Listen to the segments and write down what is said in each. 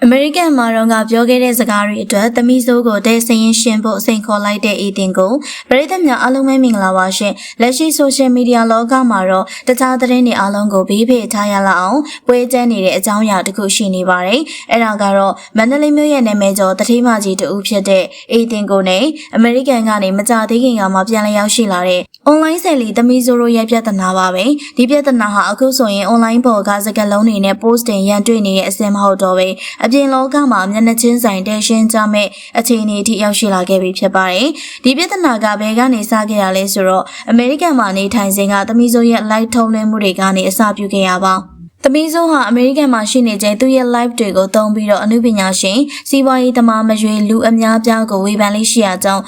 အမေရိကန်မှာတော့ကပြောခဲ့တဲ့စကားတွေအတွက်သမီးစိုးကိုတဲ့စရင်ရှင်ဖို့စိန်ခေါ်လိုက်တဲ့အေတင်ကိုပရိသတ်များအားလုံးပဲမင်္ဂလာပါရှင်လက်ရှိ social media လောကမှာတော့တခြားသတင်းတွေအားလုံးကိုဘေးဖေထားရလောက်အောင်ပွဲကျန်းနေတဲ့အကြောင်းအရာတစ်ခုရှိနေပါတယ်အဲ့ဒါကတော့မန္တလေးမြို့ရဲ့နာမည်ကျော်တထေးမကြီးတူဖြစ်တဲ့အေတင်ကိုနဲ့အမေရိကန်ကနေမကြာသေးခင်ကမှပြန်လည်ရောက်ရှိလာတဲ့ online ဆယ်လီသမီးစိုးတို့ရဲ့ပြဿနာပါပဲဒီပြဿနာဟာအခုဆိုရင် online ပေါ်ကစကားလုံးတွေနဲ့ post တင်ရန်တွေ့နေတဲ့အစင်မဟုတ်တော့ပဲအပြင်လောကမှာမျက်နှာချင်းဆိုင်တဲ့ရှင်းကြမဲ့အခြေအနေအထိရောက်ရှိလာခဲ့ပြီဖြစ်ပါတယ်။ဒီပြဿနာကဘယ်ကနေစခဲ့ရလဲဆိုတော့အမေရိကန်မှာနေထိုင်စဉ်ကသမီးစိုးရဲ့ live ထုတ်လွှင့်မှုတွေကနေအစပြုခဲ့ရပါသမီးစိုးဟာအမေရိကန်မှာရှိနေချိန်သူ့ရဲ့ live တွေကိုသုံးပြီးတော့အနုပညာရှင်စီးပွားရေးသမားမရွေလူအများပြားကိုဝေဖန်လေးရှိရကြောင်း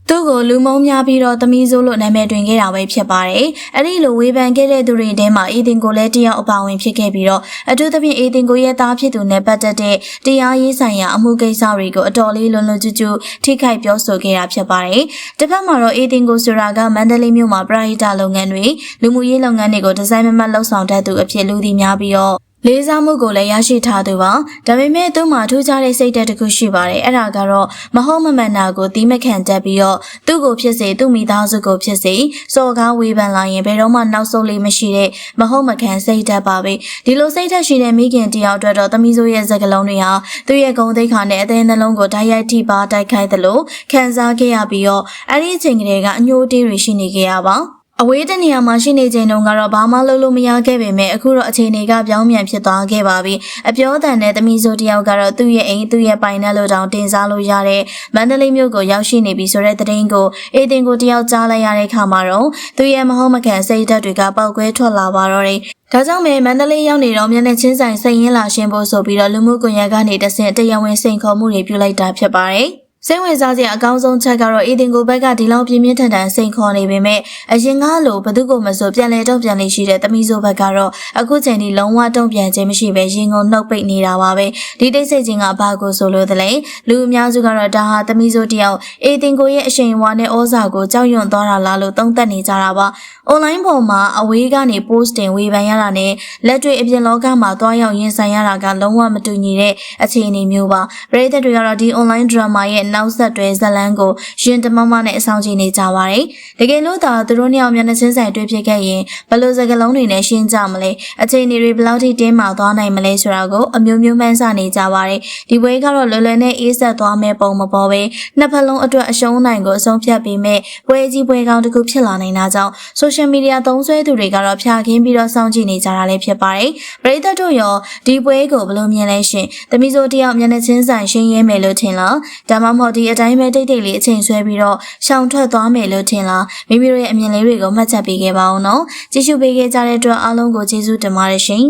သူ့ကိုလူမုံများပြီးတော့သမီးစိုးလို့နာမည်တွင်ခဲ့တာပဲဖြစ်ပါတယ်။အဲ့ဒီလိုဝေဖန်ခဲ့တဲ့သူတွေထဲမှာအေတင်ကိုလည်းတယောက်အပါဝင်ဖြစ်ခဲ့ပြီးတော့အထူးသဖြင့်အေတင်ကိုရဲ့သားဖြစ်သူနဲ့ပတ်သက်တဲ့တရားရေးဆိုင်ရာအမှုကိစ္စတွေကိုအတော်လေးလွန်လွန်ကျူးကျူးထိခိုက်ပြောဆိုခဲ့တာဖြစ်ပါတယ်။တစ်ဖက်မှာတော့အေတင်ကိုဆိုတာကမန္တလေးမြို့မှာပရဟိတလုပ်ငန်းတွေလူမှုရေးလုပ်ငန်းတွေကိုဒီဇိုင်းမမတ်လှုပ်ဆောင်တတ်သူအဖြစ်လူသိများပြီးတော့လေးစားမှုကိုလည်းရရှိထားသူပါဒါပေမဲ့သူ့မှာထူးခြားတဲ့စိတ်ဓာတ်တစ်ခုရှိပါတယ်အဲ့ဒါကတော့မဟုတ်မမှန်တာကိုတီးမခံတတ်ပြီးတော့သူ့ကိုဖြစ်စေသူ့မိသားစုကိုဖြစ်စေစော်ကားဝေဖန်လာရင်ဘယ်တော့မှနောက်ဆုတ်လေးမရှိတဲ့မဟုတ်မခံစိတ်ဓာတ်ပါပဲဒီလိုစိတ်ဓာတ်ရှိတဲ့မိခင်တယောက်အတွက်တော့သမီးစိုးရဲ့စကားလုံးတွေဟာသူ့ရဲ့ဂုဏ်သိက္ခာနဲ့အသေးနှလုံးကိုတိုက်ရိုက်ထိပါတိုက်ခိုက်သလိုခံစားခဲ့ရပြီးတော့အဲ့ဒီအချိန်ကလေးကအညှိုးတေးတွေရှိနေခဲ့ရပါအဝေးတနေရာမှာရှိနေချိန်တုန်းကတော့ဘာမှလုပ်လို့မရခဲ့ပေမဲ့အခုတော့အခြေအနေကပြောင်းပြန်ဖြစ်သွားခဲ့ပါပြီအပြောအတန်နဲ့သမီးစိုးတယောက်ကတော့သူ့ရဲ့အိမ်သူ့ရဲ့ပိုင်နဲ့လို့တောင်တင်စားလို့ရတဲ့မန္တလေးမြို့ကိုရောက်ရှိနေပြီဆိုတဲ့သတင်းကိုအေတင်ကိုတယောက်ကြားလိုက်ရတဲ့ခါမှာတော့သူ့ရဲ့မဟုတ်မကန်စိတ်ဓာတ်တွေကပေါက်ကွဲထွက်လာပါတော့တယ်ဒါကြောင့်ပဲမန္တလေးရောက်နေတော့မျက်နှာချင်းဆိုင်စိတ်ရင်းလာရှင်းဖို့ဆိုပြီးတော့လူမှုကွန်ရက်ကနေတဆင့်တရားဝင်စိန်ခေါ်မှုတွေပြုလိုက်တာဖြစ်ပါတယ်စိတ်ဝင်စားစရာအကောင်းဆုံးချက်ကတော့အေတင်ကိုဘက်ကဒီလောက်ပြင်းပြင်းထန်ထန်စိန်ခေါ်နေပေမဲ့အရင်ကလိုဘသူကိုမဆိုပြန်လဲတုံ့ပြန်နေရှိတဲ့သမီးစိုးဘက်ကတော့အခုချိန်ထိလုံးဝတုံ့ပြန်ခြင်းမရှိပဲရင်ကုန်နှုတ်ပိတ်နေတာပါပဲဒီတိတ်ဆိတ်ခြင်းကဘာကိုဆိုလို့တလဲလူအများစုကတော့ဒါဟာသမီးစိုးတယောက်အေတင်ကိုရဲ့အရှိန်အဝါနဲ့ဩဇာကိုကြောက်ရွံ့သွားတာလားလို့သုံးသပ်နေကြတာပါonline ပေါ်မှာအဝေးကနေ post တင်ဝေဖန်ရတာနဲ့လက်တွေ့အပြင်လောကမှာတွားရောက်ရင်ဆိုင်ရတာကလုံးဝမတူညီတဲ့အခြေအနေမျိုးပါပရိသတ်တွေကတော့ဒီ online drama ရဲ့နောက်ဆက်တွဲဇလန်းကိုရင်တမမနဲ့အဆောင်ကြည့်နေကြပါတယ်တကယ်လို့သာသူတို့နှစ်ယောက်မျက်နှာချင်းဆိုင်တွေ့ဖြစ်ခဲ့ရင်ဘယ်လိုစကားလုံးတွေနဲ့ရှင်းကြမလဲအခြေအနေတွေဘယ်လောက်ထိတင်းမာသွားနိုင်မလဲဆိုတာကိုအမျိုးမျိုးမှန်းဆနေကြပါတယ်ဒီပွဲကတော့လွယ်လွယ်နဲ့အေးဆက်သွားမဲ့ပုံမပေါ်ပဲနှစ်ဖက်လုံးအတွက်အရှုံးနိုင်ကိုအဆုံးဖြတ်ပြီးမဲ့ပွဲကြီးပွဲကောင်းတစ်ခုဖြစ်လာနိုင်တာကြောင့်social media သုံးစွဲသူတွေကတော့ဖျာခင်းပြီးတော့စောင့်ကြည့်နေကြတာလည်းဖြစ်ပါတယ်ပရိသတ်တို့ရောဒီပွဲကိုဘယ်လိုမြင်လဲရှင်သမီးစိုးတယောက်မျက်နှာချင်းဆိုင်ရှင်းရဲမယ်လို့ထင်လားဒါမှမဟုတ်ဒီအတိုင်းပဲတိတ်တိတ်လေးအချိန်ဆွဲပြီးတော့ရှောင်ထွက်သွားမယ်လို့ထင်လားမိမိတို့ရဲ့အမြင်လေးတွေကိုမှတ်ချက်ပေးခဲ့ပါဦးနော်ကြည့်ရှုပေးခဲ့ကြတဲ့အတွက်အားလုံးကိုကျေးဇူးတင်ပါတယ်ရှင်